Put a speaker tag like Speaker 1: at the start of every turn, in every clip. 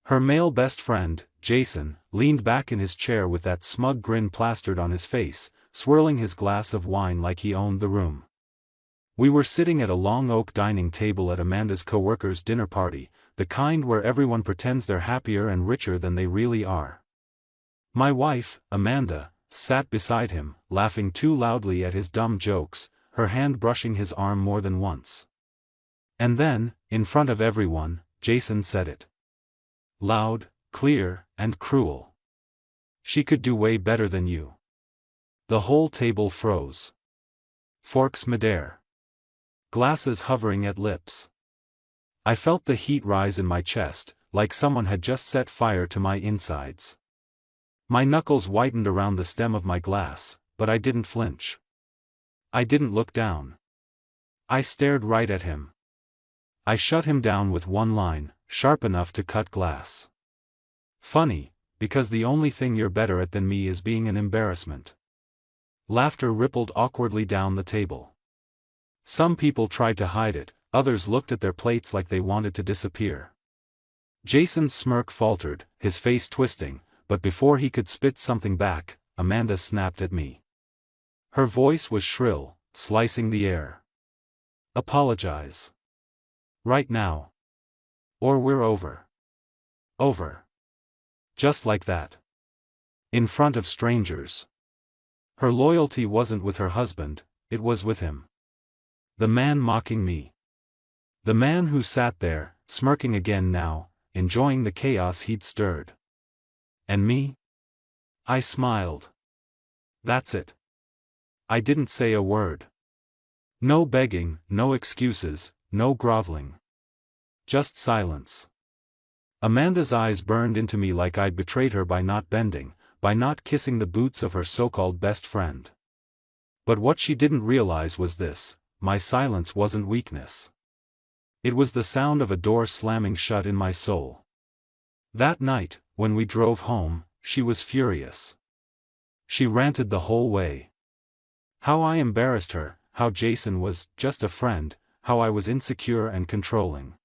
Speaker 1: Her male best friend, Jason, leaned back in his chair with that smug grin plastered on his face, swirling his glass of wine like he owned the room. We were sitting at a long oak dining table at Amanda's coworkers' dinner party, the kind where everyone pretends they're happier and richer than they really are. My wife, Amanda, sat beside him, laughing too loudly at his dumb jokes, her hand brushing his arm more than once. And then, in front of everyone, Jason said it. Loud, clear, and cruel. "She could do way better than you." The whole table froze. Forks midair. Glasses hovering at lips. I felt the heat rise in my chest, like someone had just set fire to my insides. My knuckles whitened around the stem of my glass, but I didn't flinch. I didn't look down. I stared right at him. I shut him down with one line, sharp enough to cut glass. "Funny, because the only thing you're better at than me is being an embarrassment." Laughter rippled awkwardly down the table. Some people tried to hide it, others looked at their plates like they wanted to disappear. Jason's smirk faltered, his face twisting, but before he could spit something back, Amanda snapped at me. Her voice was shrill, slicing the air. "Apologize. Right now. Or we're over." Over. Just like that. In front of strangers. Her loyalty wasn't with her husband, it was with him. The man mocking me. The man who sat there, smirking again now, enjoying the chaos he'd stirred. And me? I smiled. That's it. I didn't say a word. No begging, no excuses, no groveling. Just silence. Amanda's eyes burned into me like I'd betrayed her by not bending, by not kissing the boots of her so-called best friend. But what she didn't realize was this: my silence wasn't weakness. It was the sound of a door slamming shut in my soul. That night, when we drove home, she was furious. She ranted the whole way. How I embarrassed her, how Jason was just a friend, how I was insecure and controlling.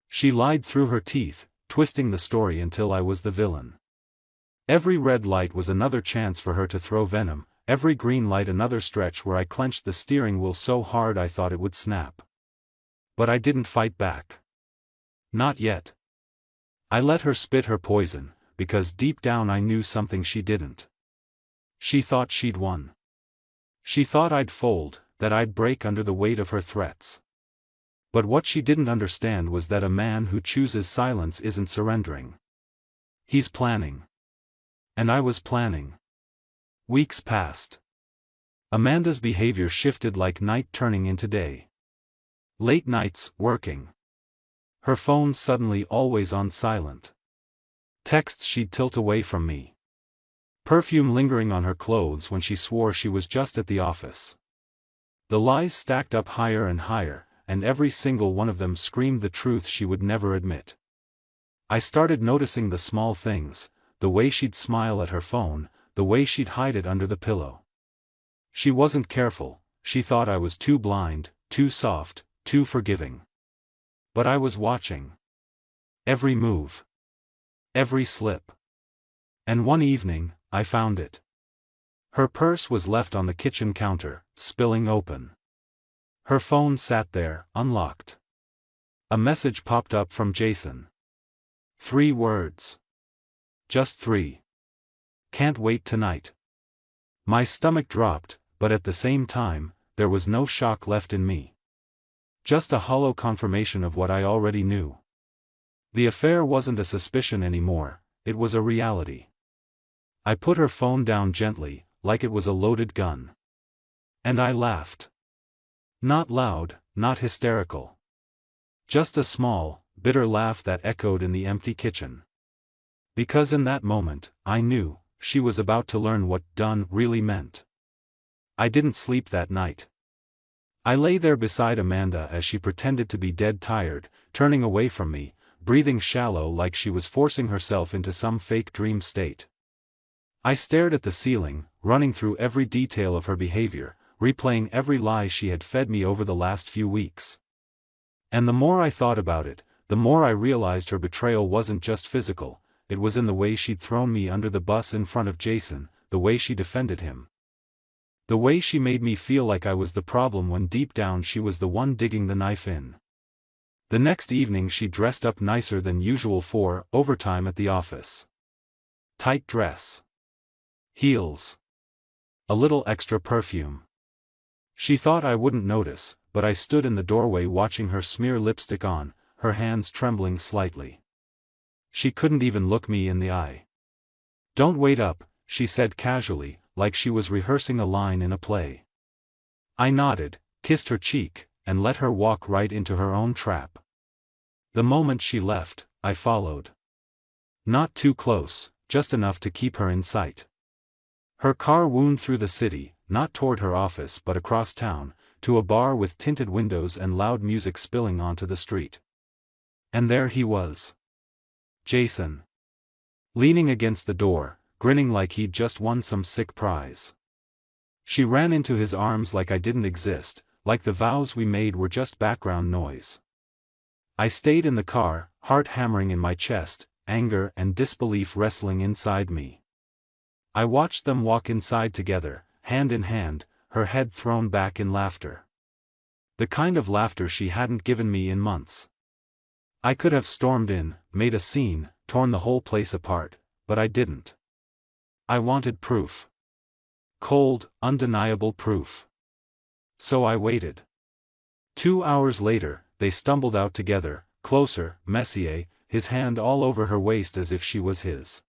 Speaker 1: She lied through her teeth, twisting the story until I was the villain. Every red light was another chance for her to throw venom, every green light another stretch where I clenched the steering wheel so hard I thought it would snap. But I didn't fight back. Not yet. I let her spit her poison, because deep down I knew something she didn't. She thought she'd won. She thought I'd fold, that I'd break under the weight of her threats. But what she didn't understand was that a man who chooses silence isn't surrendering. He's planning. And I was planning. Weeks passed. Amanda's behavior shifted like night turning into day. Late nights, working. Her phone suddenly always on silent. Texts she'd tilt away from me. Perfume lingering on her clothes when she swore she was just at the office. The lies stacked up higher and higher, and every single one of them screamed the truth she would never admit. I started noticing the small things, the way she'd smile at her phone, the way she'd hide it under the pillow. She wasn't careful, she thought I was too blind, too soft, too forgiving. But I was watching. Every move. Every slip. And one evening, I found it. Her purse was left on the kitchen counter, spilling open. Her phone sat there, unlocked. A message popped up from Jason. 3 words. Just 3. "Can't wait tonight." My stomach dropped, but at the same time, there was no shock left in me. Just a hollow confirmation of what I already knew. The affair wasn't a suspicion anymore, it was a reality. I put her phone down gently, like it was a loaded gun. And I laughed. Not loud, not hysterical. Just a small, bitter laugh that echoed in the empty kitchen. Because in that moment, I knew, she was about to learn what done really meant. I didn't sleep that night. I lay there beside Amanda as she pretended to be dead tired, turning away from me, breathing shallow like she was forcing herself into some fake dream state. I stared at the ceiling, running through every detail of her behavior, replaying every lie she had fed me over the last few weeks. And the more I thought about it, the more I realized her betrayal wasn't just physical, it was in the way she'd thrown me under the bus in front of Jason, the way she defended him. The way she made me feel like I was the problem when deep down she was the one digging the knife in. The next evening she dressed up nicer than usual for overtime at the office. Tight dress. Heels. A little extra perfume. She thought I wouldn't notice, but I stood in the doorway watching her smear lipstick on, her hands trembling slightly. She couldn't even look me in the eye. "Don't wait up," she said casually, like she was rehearsing a line in a play. I nodded, kissed her cheek, and let her walk right into her own trap. The moment she left, I followed. Not too close, just enough to keep her in sight. Her car wound through the city, not toward her office but across town, to a bar with tinted windows and loud music spilling onto the street. And there he was. Jason. Leaning against the door, grinning like he'd just won some sick prize. She ran into his arms like I didn't exist, like the vows we made were just background noise. I stayed in the car, heart hammering in my chest, anger and disbelief wrestling inside me. I watched them walk inside together, hand in hand, her head thrown back in laughter. The kind of laughter she hadn't given me in months. I could have stormed in, made a scene, torn the whole place apart, but I didn't. I wanted proof. Cold, undeniable proof. So I waited. 2 hours later, they stumbled out together, closer, Messier, his hand all over her waist as if she was his.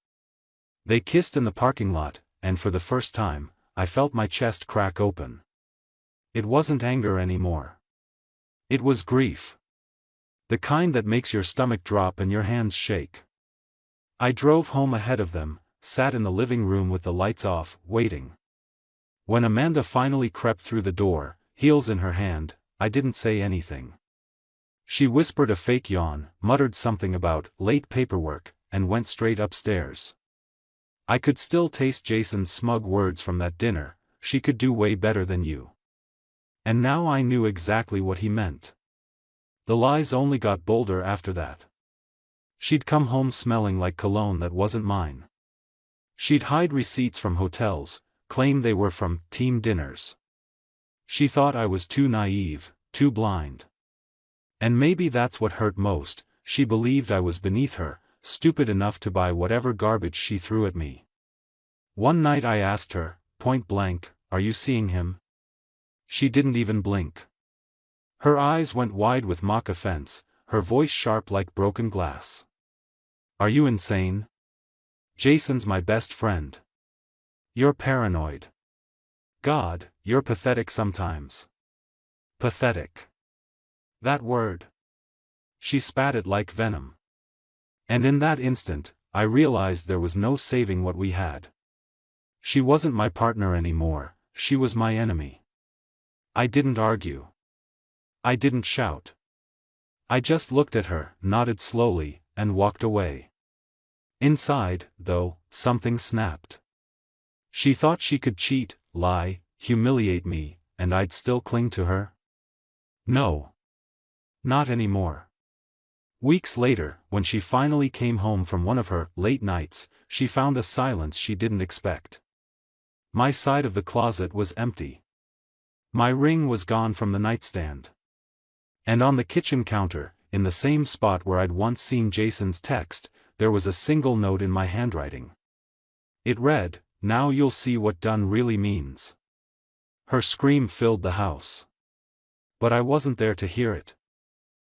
Speaker 1: They kissed in the parking lot, and for the first time, I felt my chest crack open. It wasn't anger anymore. It was grief. The kind that makes your stomach drop and your hands shake. I drove home ahead of them, sat in the living room with the lights off, waiting. When Amanda finally crept through the door, heels in her hand, I didn't say anything. She whispered a fake yawn, muttered something about late paperwork, and went straight upstairs. I could still taste Jason's smug words from that dinner, "She could do way better than you." And now I knew exactly what he meant. The lies only got bolder after that. She'd come home smelling like cologne that wasn't mine. She'd hide receipts from hotels, claim they were from team dinners. She thought I was too naive, too blind. And maybe that's what hurt most, she believed I was beneath her, stupid enough to buy whatever garbage she threw at me. One night I asked her, point blank, "Are you seeing him?" She didn't even blink. Her eyes went wide with mock offense, her voice sharp like broken glass. "Are you insane? Jason's my best friend. You're paranoid. God, you're pathetic sometimes." Pathetic. That word. She spat it like venom. And in that instant, I realized there was no saving what we had. She wasn't my partner anymore, she was my enemy. I didn't argue. I didn't shout. I just looked at her, nodded slowly, and walked away. Inside, though, something snapped. She thought she could cheat, lie, humiliate me, and I'd still cling to her? No. Not anymore. Weeks later, when she finally came home from one of her late nights, she found a silence she didn't expect. My side of the closet was empty. My ring was gone from the nightstand. And on the kitchen counter, in the same spot where I'd once seen Jason's text, there was a single note in my handwriting. It read, "Now you'll see what done really means." Her scream filled the house. But I wasn't there to hear it.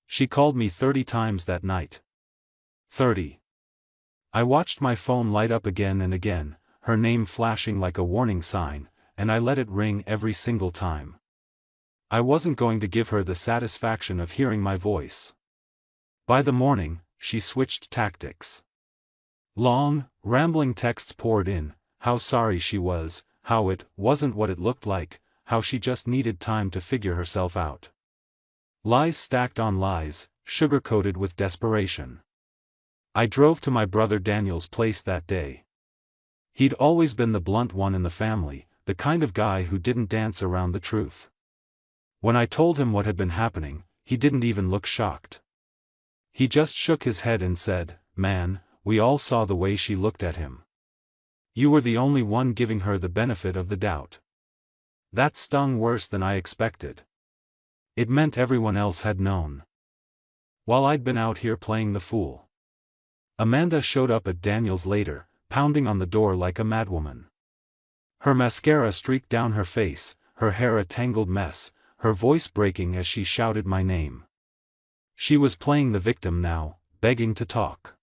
Speaker 1: She called me 30 times that night. 30. I watched my phone light up again and again, her name flashing like a warning sign, and I let it ring every single time. I wasn't going to give her the satisfaction of hearing my voice. By the morning, she switched tactics. Long, rambling texts poured in, how sorry she was, how it wasn't what it looked like, how she just needed time to figure herself out. Lies stacked on lies, sugar-coated with desperation. I drove to my brother Daniel's place that day. He'd always been the blunt one in the family, the kind of guy who didn't dance around the truth. When I told him what had been happening, he didn't even look shocked. He just shook his head and said, "Man, we all saw the way she looked at him. You were the only one giving her the benefit of the doubt." That stung worse than I expected. It meant everyone else had known. While I'd been out here playing the fool. Amanda showed up at Daniel's later, pounding on the door like a madwoman. Her mascara streaked down her face, her hair a tangled mess, her voice breaking as she shouted my name. She was playing the victim now, begging to talk.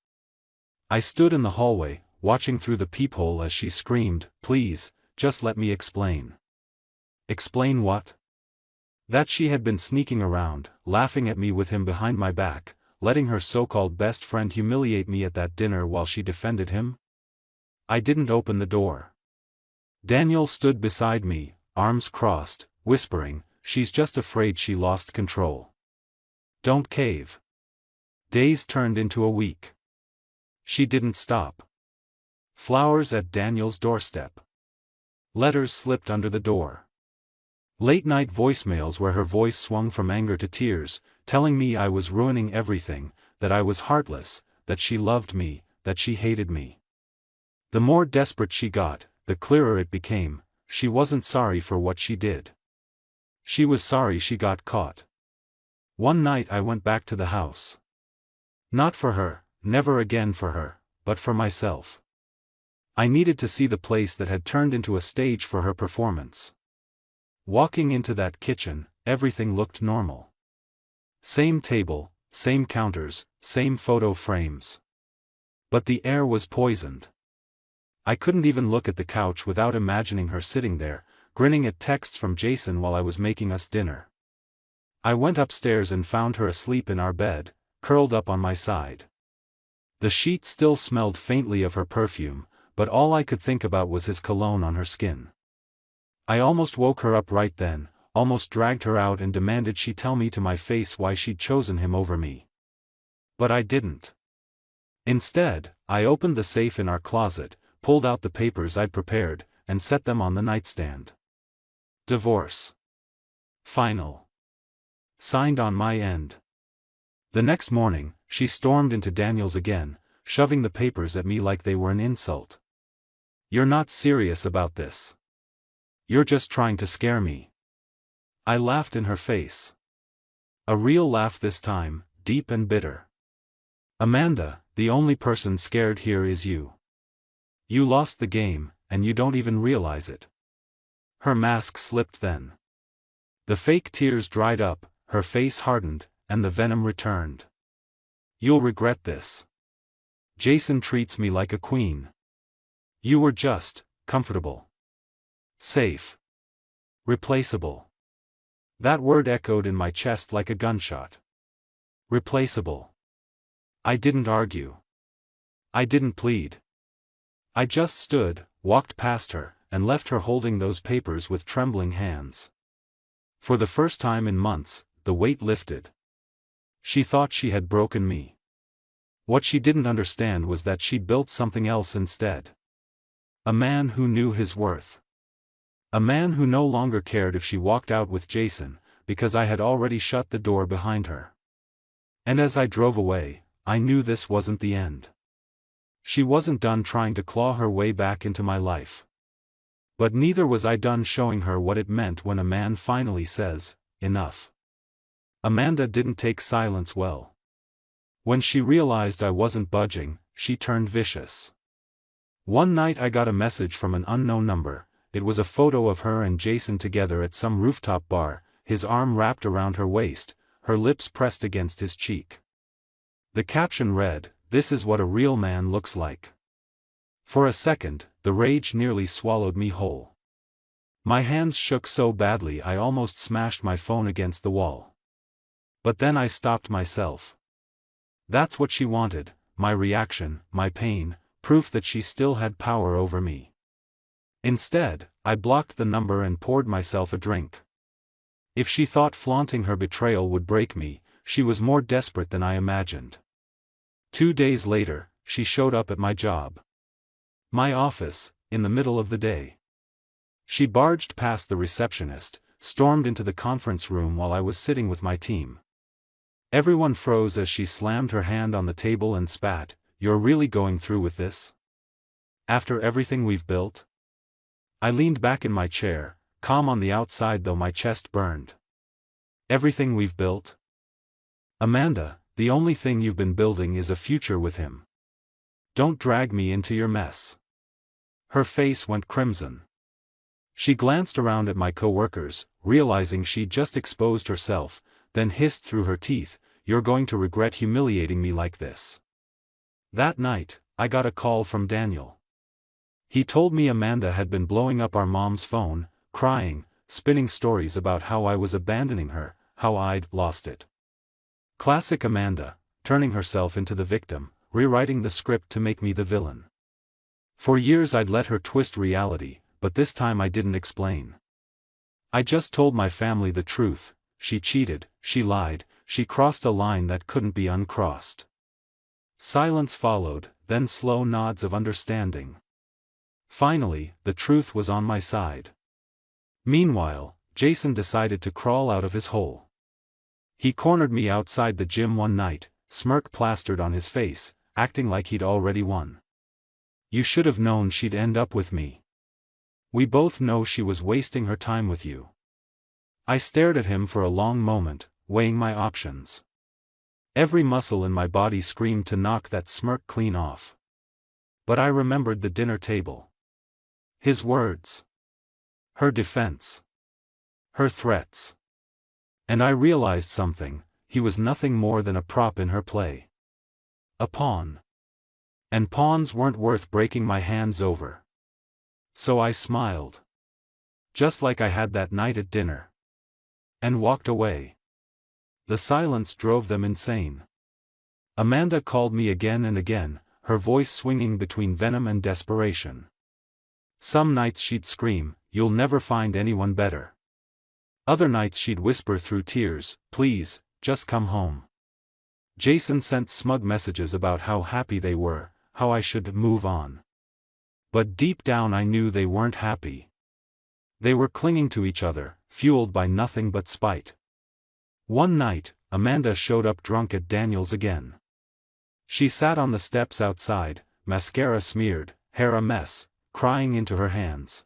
Speaker 1: I stood in the hallway, watching through the peephole as she screamed, "Please, just let me explain." Explain what? That she had been sneaking around, laughing at me with him behind my back, letting her so-called best friend humiliate me at that dinner while she defended him? I didn't open the door. Daniel stood beside me, arms crossed, whispering, "She's just afraid she lost control. Don't cave." Days turned into a week. She didn't stop. Flowers at Daniel's doorstep. Letters slipped under the door. Late-night voicemails where her voice swung from anger to tears, telling me I was ruining everything, that I was heartless, that she loved me, that she hated me. The more desperate she got, the clearer it became, she wasn't sorry for what she did. She was sorry she got caught. One night I went back to the house. Not for her, never again for her, but for myself. I needed to see the place that had turned into a stage for her performance. Walking into that kitchen, everything looked normal. Same table, same counters, same photo frames. But the air was poisoned. I couldn't even look at the couch without imagining her sitting there, grinning at texts from Jason while I was making us dinner. I went upstairs and found her asleep in our bed, curled up on my side. The sheets still smelled faintly of her perfume, but all I could think about was his cologne on her skin. I almost woke her up right then, almost dragged her out and demanded she tell me to my face why she'd chosen him over me. But I didn't. Instead, I opened the safe in our closet, pulled out the papers I'd prepared, and set them on the nightstand. Divorce. Final. Signed on my end. The next morning, she stormed into Daniel's again, shoving the papers at me like they were an insult. "You're not serious about this. You're just trying to scare me." I laughed in her face. A real laugh this time, deep and bitter. "Amanda, the only person scared here is you. You lost the game, and you don't even realize it." Her mask slipped then. The fake tears dried up, her face hardened, and the venom returned. "You'll regret this. Jason treats me like a queen. You were just comfortable. Safe. Replaceable." That word echoed in my chest like a gunshot. Replaceable. I didn't argue. I didn't plead. I just stood, walked past her, and left her holding those papers with trembling hands. For the first time in months, the weight lifted. She thought she had broken me. What she didn't understand was that she built something else instead. A man who knew his worth. A man who no longer cared if she walked out with Jason, because I had already shut the door behind her. And as I drove away, I knew this wasn't the end. She wasn't done trying to claw her way back into my life. But neither was I done showing her what it meant when a man finally says, "Enough." Amanda didn't take silence well. When she realized I wasn't budging, she turned vicious. One night I got a message from an unknown number. It was a photo of her and Jason together at some rooftop bar, his arm wrapped around her waist, her lips pressed against his cheek. The caption read, "This is what a real man looks like." For a second, the rage nearly swallowed me whole. My hands shook so badly I almost smashed my phone against the wall. But then I stopped myself. That's what she wanted, my reaction, my pain, proof that she still had power over me. Instead, I blocked the number and poured myself a drink. If she thought flaunting her betrayal would break me, she was more desperate than I imagined. 2 days later, she showed up at my job. My office, in the middle of the day. She barged past the receptionist, stormed into the conference room while I was sitting with my team. Everyone froze as she slammed her hand on the table and spat. "You're really going through with this? After everything we've built?" I leaned back in my chair, calm on the outside though my chest burned. "Everything we've built? Amanda, the only thing you've been building is a future with him. Don't drag me into your mess." Her face went crimson. She glanced around at my co-workers, realizing she'd just exposed herself, then hissed through her teeth, "You're going to regret humiliating me like this." That night, I got a call from Daniel. He told me Amanda had been blowing up our mom's phone, crying, spinning stories about how I was abandoning her, how I'd lost it. Classic Amanda, turning herself into the victim, rewriting the script to make me the villain. For years I'd let her twist reality, but this time I didn't explain. I just told my family the truth. She cheated, she lied, she crossed a line that couldn't be uncrossed. Silence followed, then slow nods of understanding. Finally, the truth was on my side. Meanwhile, Jason decided to crawl out of his hole. He cornered me outside the gym one night, smirk plastered on his face, acting like he'd already won. "You should have known she'd end up with me. We both know she was wasting her time with you." I stared at him for a long moment, weighing my options. Every muscle in my body screamed to knock that smirk clean off. But I remembered the dinner table. His words. Her defense. Her threats. And I realized something: he was nothing more than a prop in her play. A pawn. And pawns weren't worth breaking my hands over. So I smiled. Just like I had that night at dinner. And walked away. The silence drove them insane. Amanda called me again and again, her voice swinging between venom and desperation. Some nights she'd scream, "You'll never find anyone better." Other nights she'd whisper through tears, "Please, just come home." Jason sent smug messages about how happy they were, how I should move on. But deep down I knew they weren't happy. They were clinging to each other, fueled by nothing but spite. One night, Amanda showed up drunk at Daniel's again. She sat on the steps outside, mascara smeared, hair a mess, crying into her hands.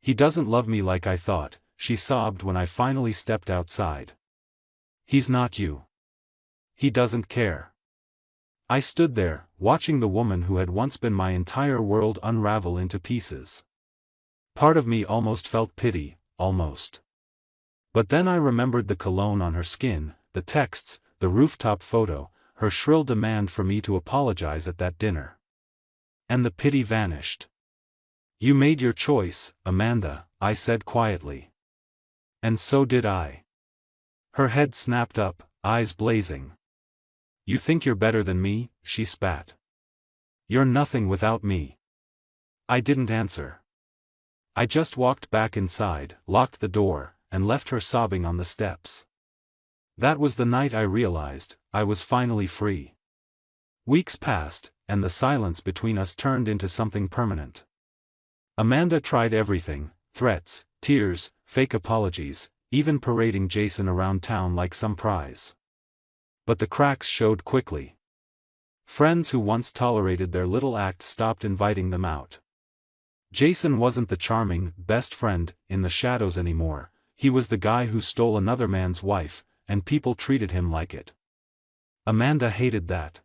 Speaker 1: "He doesn't love me like I thought," she sobbed when I finally stepped outside. "He's not you. He doesn't care." I stood there, watching the woman who had once been my entire world unravel into pieces. Part of me almost felt pity, almost. But then I remembered the cologne on her skin, the texts, the rooftop photo, her shrill demand for me to apologize at that dinner. And the pity vanished. "You made your choice, Amanda," I said quietly. "And so did I." Her head snapped up, eyes blazing. "You think you're better than me?" she spat. "You're nothing without me." I didn't answer. I just walked back inside, locked the door, and left her sobbing on the steps. That was the night I realized I was finally free. Weeks passed, and the silence between us turned into something permanent. Amanda tried everything: threats, tears, fake apologies, even parading Jason around town like some prize. But the cracks showed quickly. Friends who once tolerated their little act stopped inviting them out. Jason wasn't the charming, best friend, in the shadows anymore. He was the guy who stole another man's wife, and people treated him like it. Amanda hated that.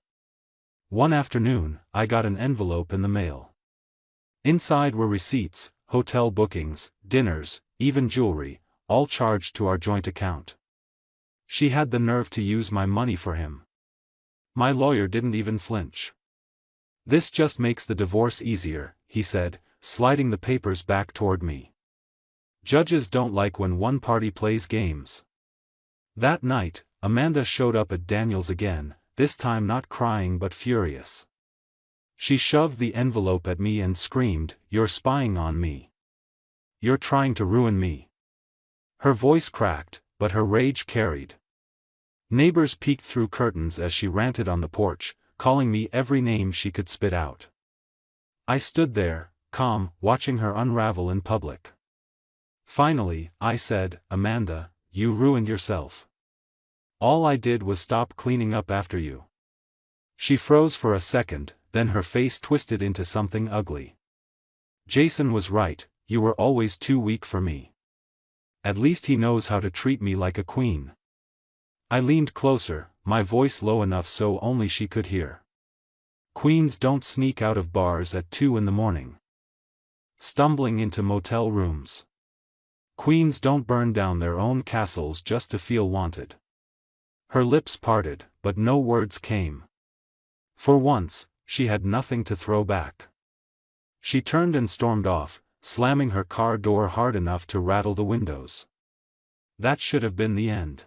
Speaker 1: One afternoon, I got an envelope in the mail. Inside were receipts, hotel bookings, dinners, even jewelry, all charged to our joint account. She had the nerve to use my money for him. My lawyer didn't even flinch. "This just makes the divorce easier," he said, sliding the papers back toward me. "Judges don't like when one party plays games." That night, Amanda showed up at Daniel's again, this time not crying but furious. She shoved the envelope at me and screamed, "You're spying on me. You're trying to ruin me." Her voice cracked, but her rage carried. Neighbors peeked through curtains as she ranted on the porch, calling me every name she could spit out. I stood there, calm, watching her unravel in public. Finally, I said, "Amanda, you ruined yourself. All I did was stop cleaning up after you." She froze for a second, then her face twisted into something ugly. "Jason was right, you were always too weak for me. At least he knows how to treat me like a queen." I leaned closer, my voice low enough so only she could hear. "Queens don't sneak out of bars at 2 in the morning. Stumbling into motel rooms. Queens don't burn down their own castles just to feel wanted." Her lips parted, but no words came. For once, she had nothing to throw back. She turned and stormed off, slamming her car door hard enough to rattle the windows. That should have been the end.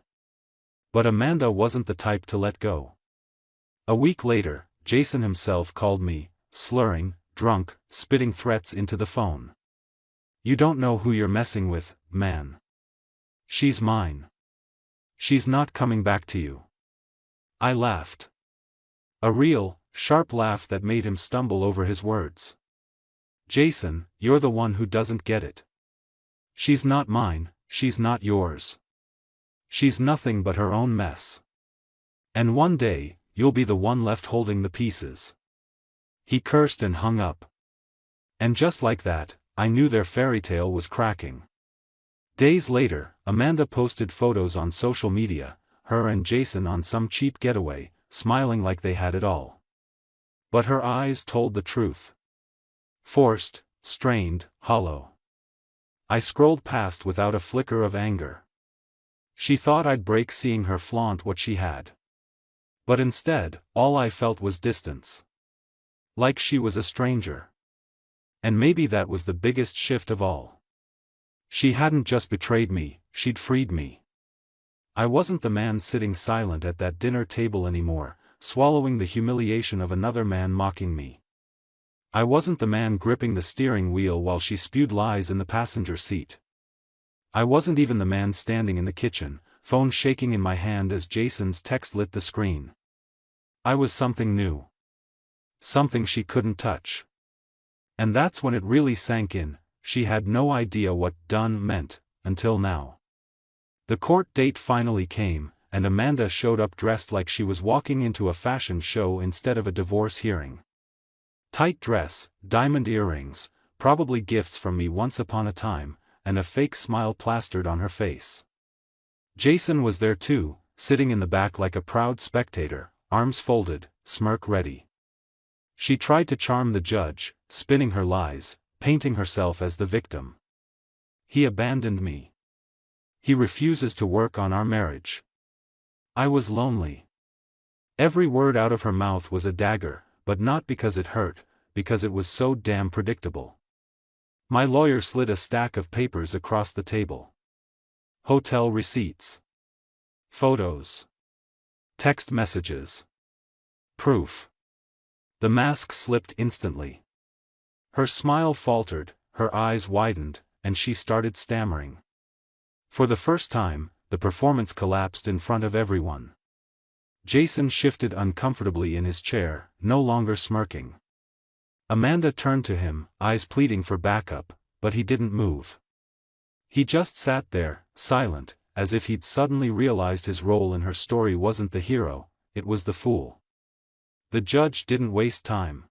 Speaker 1: But Amanda wasn't the type to let go. A week later, Jason himself called me, slurring, drunk, spitting threats into the phone. "You don't know who you're messing with, man. She's mine. She's not coming back to you." I laughed. A real, sharp laugh that made him stumble over his words. "Jason, you're the one who doesn't get it. She's not mine, she's not yours. She's nothing but her own mess. And one day, you'll be the one left holding the pieces." He cursed and hung up. And just like that, I knew their fairy tale was cracking. Days later, Amanda posted photos on social media, her and Jason on some cheap getaway, smiling like they had it all. But her eyes told the truth. Forced, strained, hollow. I scrolled past without a flicker of anger. She thought I'd break seeing her flaunt what she had. But instead, all I felt was distance. Like she was a stranger. And maybe that was the biggest shift of all. She hadn't just betrayed me, she'd freed me. I wasn't the man sitting silent at that dinner table anymore, swallowing the humiliation of another man mocking me. I wasn't the man gripping the steering wheel while she spewed lies in the passenger seat. I wasn't even the man standing in the kitchen, phone shaking in my hand as Jason's text lit the screen. I was something new. Something she couldn't touch. And that's when it really sank in. She had no idea what "done" meant, until now. The court date finally came, and Amanda showed up dressed like she was walking into a fashion show instead of a divorce hearing. Tight dress, diamond earrings, probably gifts from me once upon a time, and a fake smile plastered on her face. Jason was there too, sitting in the back like a proud spectator, arms folded, smirk ready. She tried to charm the judge, spinning her lies, painting herself as the victim. "He abandoned me. He refuses to work on our marriage." I was lonely. Every word out of her mouth was a dagger, but not because it hurt, because it was so damn predictable. My lawyer slid a stack of papers across the table. Hotel receipts. Photos. Text messages. Proof. The mask slipped instantly. Her smile faltered, her eyes widened, and she started stammering. For the first time, the performance collapsed in front of everyone. Jason shifted uncomfortably in his chair, no longer smirking. Amanda turned to him, eyes pleading for backup, but he didn't move. He just sat there, silent, as if he'd suddenly realized his role in her story wasn't the hero, it was the fool. The judge didn't waste time.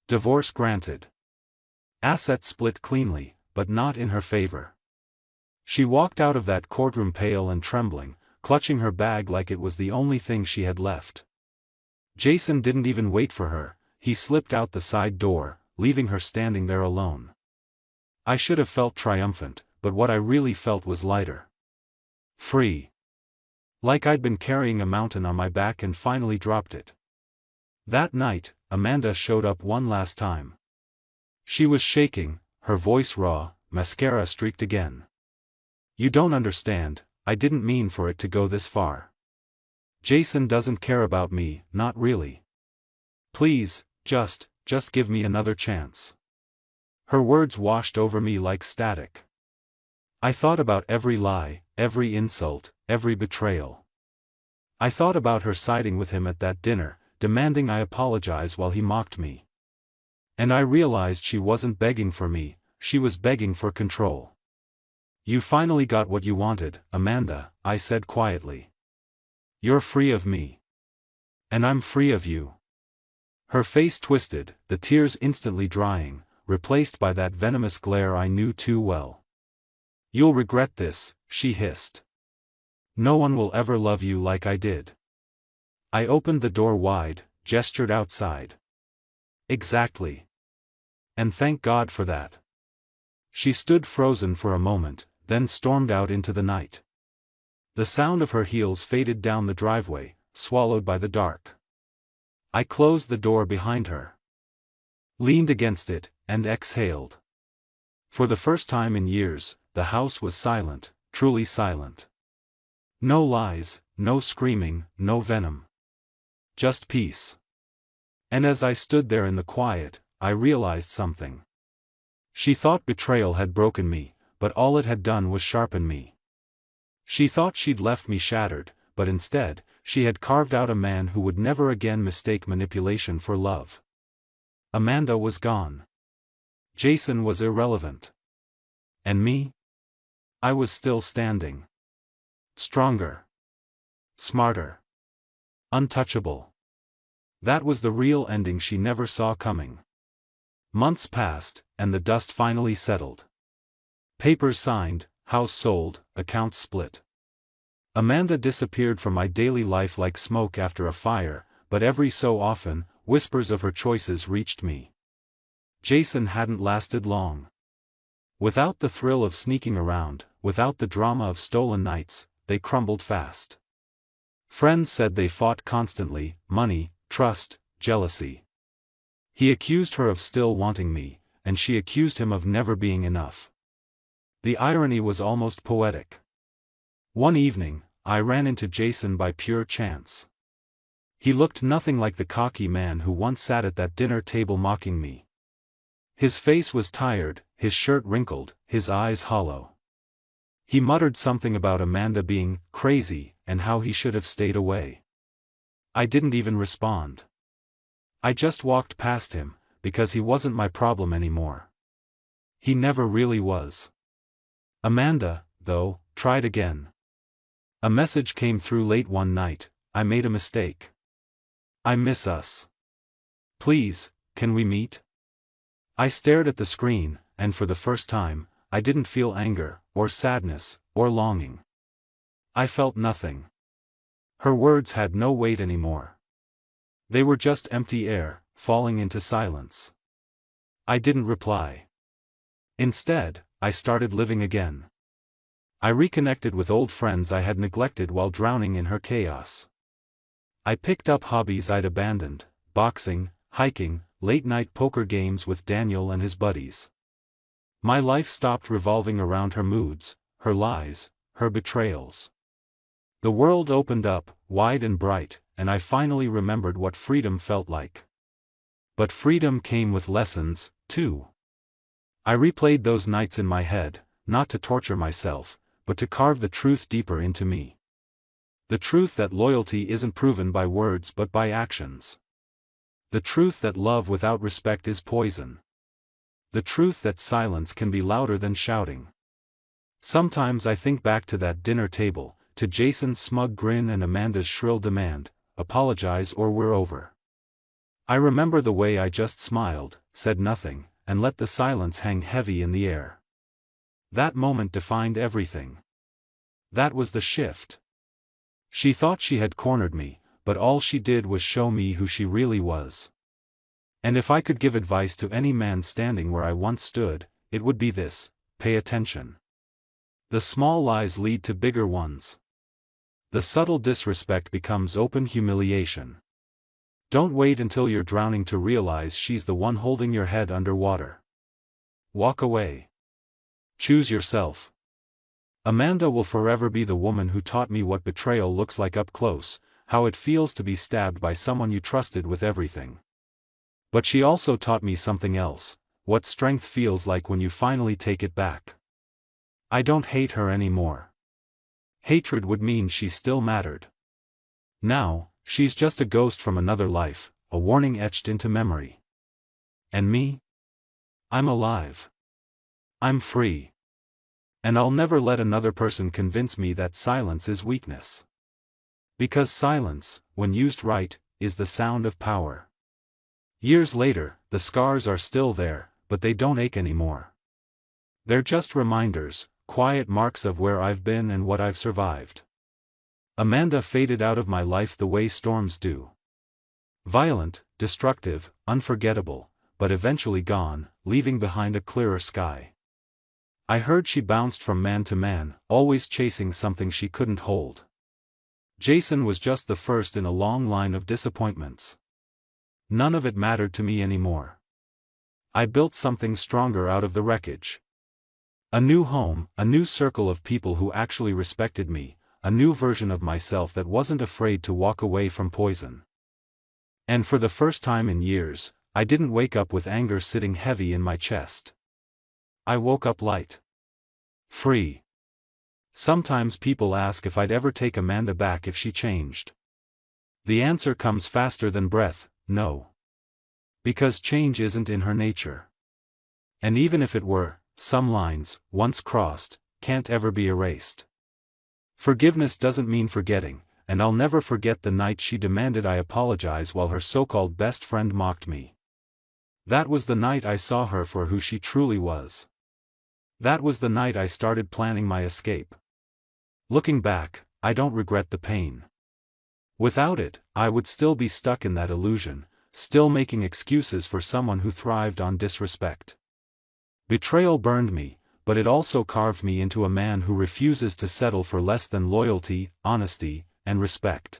Speaker 1: Divorce granted. Assets split cleanly, but not in her favor. She walked out of that courtroom pale and trembling, clutching her bag like it was the only thing she had left. Jason didn't even wait for her, he slipped out the side door, leaving her standing there alone. I should have felt triumphant, but what I really felt was lighter. Free. Like I'd been carrying a mountain on my back and finally dropped it. That night, Amanda showed up one last time. She was shaking, her voice raw, mascara streaked again. "You don't understand, I didn't mean for it to go this far. Jason doesn't care about me, not really. Please, just give me another chance." Her words washed over me like static. I thought about every lie, every insult, every betrayal. I thought about her siding with him at that dinner, demanding I apologize while he mocked me. And I realized she wasn't begging for me, she was begging for control. "You finally got what you wanted, Amanda," I said quietly. You're free of me. And I'm free of you. Her face twisted, the tears instantly drying, replaced by that venomous glare I knew too well. You'll regret this, she hissed. No one will ever love you like I did. I opened the door wide, gestured outside. Exactly. And thank God for that. She stood frozen for a moment, then stormed out into the night. The sound of her heels faded down the driveway, swallowed by the dark. I closed the door behind her, leaned against it, and exhaled. For the first time in years, the house was silent, truly silent. No lies, no screaming, no venom. Just peace. And as I stood there in the quiet, I realized something. She thought betrayal had broken me, but all it had done was sharpen me. She thought she'd left me shattered, but instead, she had carved out a man who would never again mistake manipulation for love. Amanda was gone. Jason was irrelevant. And me? I was still standing. Stronger. Smarter. Untouchable. That was the real ending she never saw coming. Months passed, and the dust finally settled. Papers signed, house sold, accounts split. Amanda disappeared from my daily life like smoke after a fire, but every so often, whispers of her choices reached me. Jason hadn't lasted long. Without the thrill of sneaking around, without the drama of stolen nights, they crumbled fast. Friends said they fought constantly: money, trust, jealousy. He accused her of still wanting me, and she accused him of never being enough. The irony was almost poetic. One evening, I ran into Jason by pure chance. He looked nothing like the cocky man who once sat at that dinner table mocking me. His face was tired, his shirt wrinkled, his eyes hollow. He muttered something about Amanda being crazy, and how he should have stayed away. I didn't even respond. I just walked past him, because he wasn't my problem anymore. He never really was. Amanda, though, tried again. A message came through late one night: I made a mistake. I miss us. Please, can we meet? I stared at the screen, and for the first time, I didn't feel anger, or sadness, or longing. I felt nothing. Her words had no weight anymore. They were just empty air, falling into silence. I didn't reply. Instead, I started living again. I reconnected with old friends I had neglected while drowning in her chaos. I picked up hobbies I'd abandoned: boxing, hiking, late-night poker games with Daniel and his buddies. My life stopped revolving around her moods, her lies, her betrayals. The world opened up, wide and bright, and I finally remembered what freedom felt like. But freedom came with lessons, too. I replayed those nights in my head, not to torture myself, but to carve the truth deeper into me. The truth that loyalty isn't proven by words but by actions. The truth that love without respect is poison. The truth that silence can be louder than shouting. Sometimes I think back to that dinner table, to Jason's smug grin and Amanda's shrill demand: apologize or we're over. I remember the way I just smiled, said nothing, and let the silence hang heavy in the air. That moment defined everything. That was the shift. She thought she had cornered me, but all she did was show me who she really was. And if I could give advice to any man standing where I once stood, it would be this: pay attention. The small lies lead to bigger ones. The subtle disrespect becomes open humiliation. Don't wait until you're drowning to realize she's the one holding your head underwater. Walk away. Choose yourself. Amanda will forever be the woman who taught me what betrayal looks like up close, how it feels to be stabbed by someone you trusted with everything. But she also taught me something else: what strength feels like when you finally take it back. I don't hate her anymore. Hatred would mean she still mattered. Now, she's just a ghost from another life, a warning etched into memory. And me? I'm alive. I'm free. And I'll never let another person convince me that silence is weakness. Because silence, when used right, is the sound of power. Years later, the scars are still there, but they don't ache anymore. They're just reminders, quiet marks of where I've been and what I've survived. Amanda faded out of my life the way storms do. Violent, destructive, unforgettable, but eventually gone, leaving behind a clearer sky. I heard she bounced from man to man, always chasing something she couldn't hold. Jason was just the first in a long line of disappointments. None of it mattered to me anymore. I built something stronger out of the wreckage. A new home, a new circle of people who actually respected me, a new version of myself that wasn't afraid to walk away from poison. And for the first time in years, I didn't wake up with anger sitting heavy in my chest. I woke up light. Free. Sometimes people ask if I'd ever take Amanda back if she changed. The answer comes faster than breath, no. Because change isn't in her nature. And even if it were, some lines, once crossed, can't ever be erased. Forgiveness doesn't mean forgetting, and I'll never forget the night she demanded I apologize while her so-called best friend mocked me. That was the night I saw her for who she truly was. That was the night I started planning my escape. Looking back, I don't regret the pain. Without it, I would still be stuck in that illusion, still making excuses for someone who thrived on disrespect. Betrayal burned me, but it also carved me into a man who refuses to settle for less than loyalty, honesty, and respect.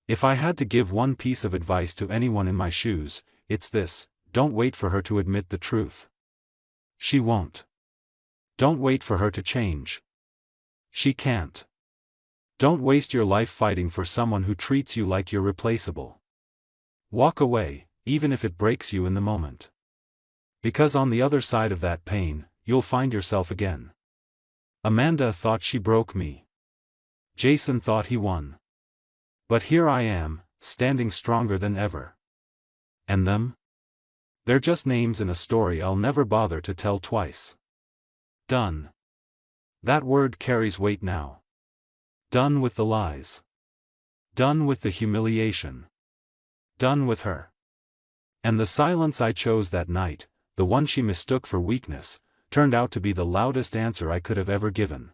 Speaker 1: If I had to give one piece of advice to anyone in my shoes, it's this: don't wait for her to admit the truth. She won't. Don't wait for her to change. She can't. Don't waste your life fighting for someone who treats you like you're replaceable. Walk away, even if it breaks you in the moment. Because on the other side of that pain, you'll find yourself again. Amanda thought she broke me. Jason thought he won. But here I am, standing stronger than ever. And them? They're just names in a story I'll never bother to tell twice. Done. That word carries weight now. Done with the lies. Done with the humiliation. Done with her. And the silence I chose that night, the one she mistook for weakness, turned out to be the loudest answer I could have ever given.